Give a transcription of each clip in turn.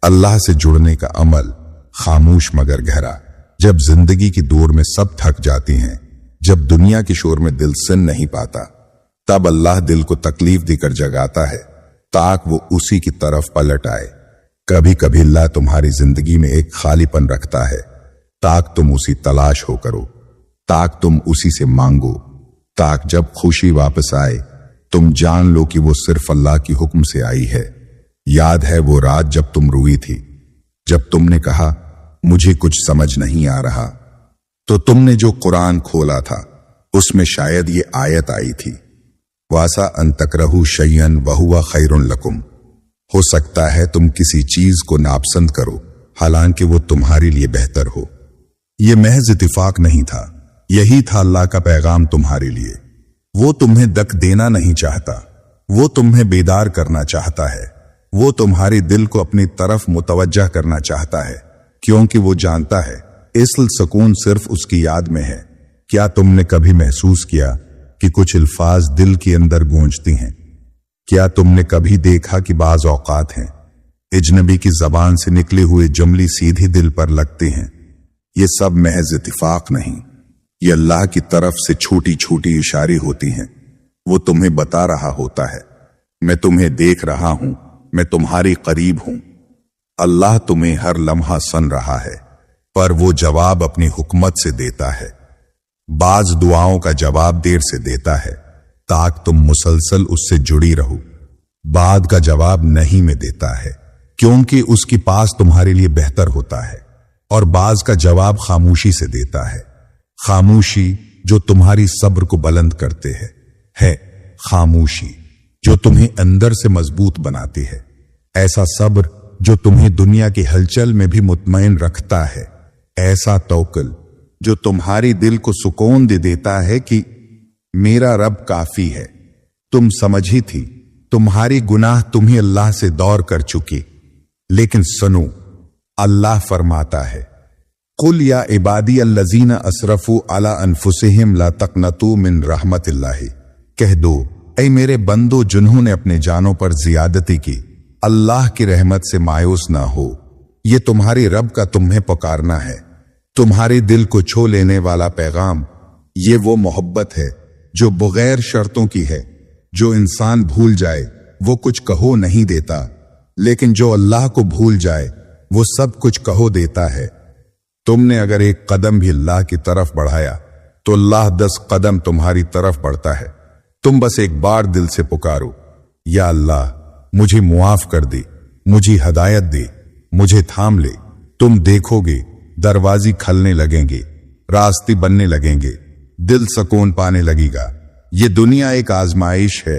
اللہ سے جڑنے کا عمل خاموش مگر گہرا۔ جب زندگی کی دور میں سب تھک جاتی ہیں، جب دنیا کے شور میں دل سن نہیں پاتا، تب اللہ دل کو تکلیف دے کر جگاتا ہے تاکہ وہ اسی کی طرف پلٹ آئے۔ کبھی کبھی اللہ تمہاری زندگی میں ایک خالی پن رکھتا ہے تاکہ تم اسی تلاش ہو کرو، تاکہ تم اسی سے مانگو، تاکہ جب خوشی واپس آئے تم جان لو کہ وہ صرف اللہ کی حکم سے آئی ہے۔ یاد ہے وہ رات جب تم روئی تھی، جب تم نے کہا مجھے کچھ سمجھ نہیں آ رہا، تو تم نے جو قرآن کھولا تھا اس میں شاید یہ آیت آئی تھی، وَعَسَىٰ أَن تَكْرَهُوا شَيْئًا وَهُوَ خَيْرٌ لَكُمْ۔ ہو سکتا ہے تم کسی چیز کو ناپسند کرو حالانکہ وہ تمہارے لیے بہتر ہو۔ یہ محض اتفاق نہیں تھا، یہی تھا اللہ کا پیغام تمہارے لیے۔ وہ تمہیں دک دینا نہیں چاہتا، وہ تمہیں بیدار کرنا چاہتا ہے، وہ تمہارے دل کو اپنی طرف متوجہ کرنا چاہتا ہے، کیونکہ وہ جانتا ہے اصل سکون صرف اس کی یاد میں ہے۔ کیا تم نے کبھی محسوس کیا کہ کچھ الفاظ دل کے اندر گونجتی ہیں؟ کیا تم نے کبھی دیکھا کہ بعض اوقات ہیں اجنبی کی زبان سے نکلے ہوئے جملے سیدھے دل پر لگتے ہیں؟ یہ سب محض اتفاق نہیں، یہ اللہ کی طرف سے چھوٹی چھوٹی اشارے ہوتی ہیں۔ وہ تمہیں بتا رہا ہوتا ہے میں تمہیں دیکھ رہا ہوں، میں تمہاری قریب ہوں۔ اللہ تمہیں ہر لمحہ سن رہا ہے، پر وہ جواب اپنی حکمت سے دیتا ہے۔ بعض دعاؤں کا جواب دیر سے دیتا ہے تاکہ تم مسلسل اس سے جڑی رہو۔ بعد کا جواب نہیں میں دیتا ہے کیونکہ اس کے پاس تمہارے لیے بہتر ہوتا ہے، اور بعض کا جواب خاموشی سے دیتا ہے۔ خاموشی جو تمہاری صبر کو بلند کرتے ہے خاموشی جو تمہیں اندر سے مضبوط بناتی ہے۔ ایسا صبر جو تمہیں دنیا کی ہلچل میں بھی مطمئن رکھتا ہے۔ ایسا توکل جو تمہاری دل کو سکون دے دیتا ہے کہ میرا رب کافی ہے۔ تم سمجھی تھی تمہاری گناہ تمہیں اللہ سے دور کر چکی، لیکن سنو اللہ فرماتا ہے قُلْ يَا عِبَادِيَ الَّذِينَ أَسْرَفُوا عَلَىٰ أَنفُسِهِمْ لَا تَقْنَطُوا مِن رَحْمَتِ اللَّهِ۔ کہہ دو اے میرے بندو جنہوں نے اپنے جانوں پر زیادتی کی، اللہ کی رحمت سے مایوس نہ ہو۔ یہ تمہاری رب کا تمہیں پکارنا ہے، تمہارے دل کو چھو لینے والا پیغام۔ یہ وہ محبت ہے جو بغیر شرطوں کی ہے۔ جو انسان بھول جائے وہ کچھ کہو نہیں دیتا، لیکن جو اللہ کو بھول جائے وہ سب کچھ کہو دیتا ہے۔ تم نے اگر ایک قدم بھی اللہ کی طرف بڑھایا تو اللہ 10 قدم تمہاری طرف بڑھتا ہے۔ تم بس ایک بار دل سے پکارو، یا اللہ مجھے معاف کر دے، مجھے ہدایت دے، مجھے تھام لے۔ تم دیکھو گے دروازے کھلنے لگیں گے، راستے بننے لگیں گے، دل سکون پانے لگے گا۔ یہ دنیا ایک آزمائش ہے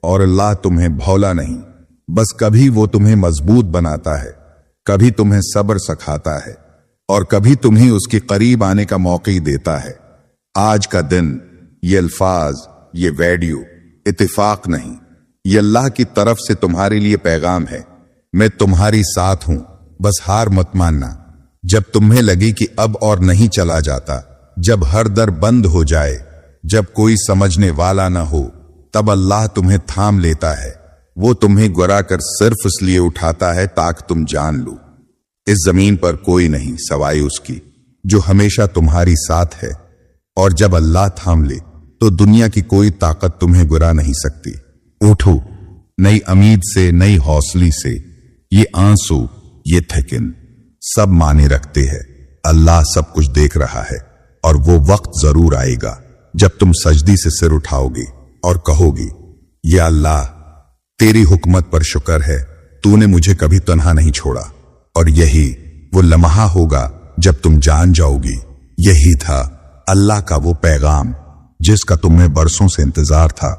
اور اللہ تمہیں بھولا نہیں، بس کبھی وہ تمہیں مضبوط بناتا ہے، کبھی تمہیں صبر سکھاتا ہے، اور کبھی تمہیں اس کے قریب آنے کا موقع دیتا ہے۔ آج کا دن، یہ الفاظ، یہ ویڈیو اتفاق نہیں، یہ اللہ کی طرف سے تمہارے لیے پیغام ہے۔ میں تمہاری ساتھ ہوں، بس ہار مت ماننا۔ جب تمہیں لگے کہ اب اور نہیں چلا جاتا، جب ہر در بند ہو جائے، جب کوئی سمجھنے والا نہ ہو، تب اللہ تمہیں تھام لیتا ہے۔ وہ تمہیں گرا کر صرف اس لیے اٹھاتا ہے تاکہ تم جان لو اس زمین پر کوئی نہیں سوائے اس کی جو ہمیشہ تمہاری ساتھ ہے، اور جب اللہ تھام لے تو دنیا کی کوئی طاقت تمہیں گرا نہیں سکتی۔ اٹھو نئی امید سے، نئی حوصلے سے۔ یہ آنسو، یہ تھکن سب معنی رکھتے ہیں۔ اللہ سب کچھ دیکھ رہا ہے، اور وہ وقت ضرور آئے گا جب تم سجدی سے سر اٹھاؤ گے اور کہو گی یا اللہ تیری حکمت پر شکر ہے، تو نے مجھے کبھی تنہا نہیں چھوڑا۔ اور یہی وہ لمحہ ہوگا جب تم جان جاؤ گی یہی تھا اللہ کا وہ پیغام جس کا تمہیں برسوں سے انتظار تھا۔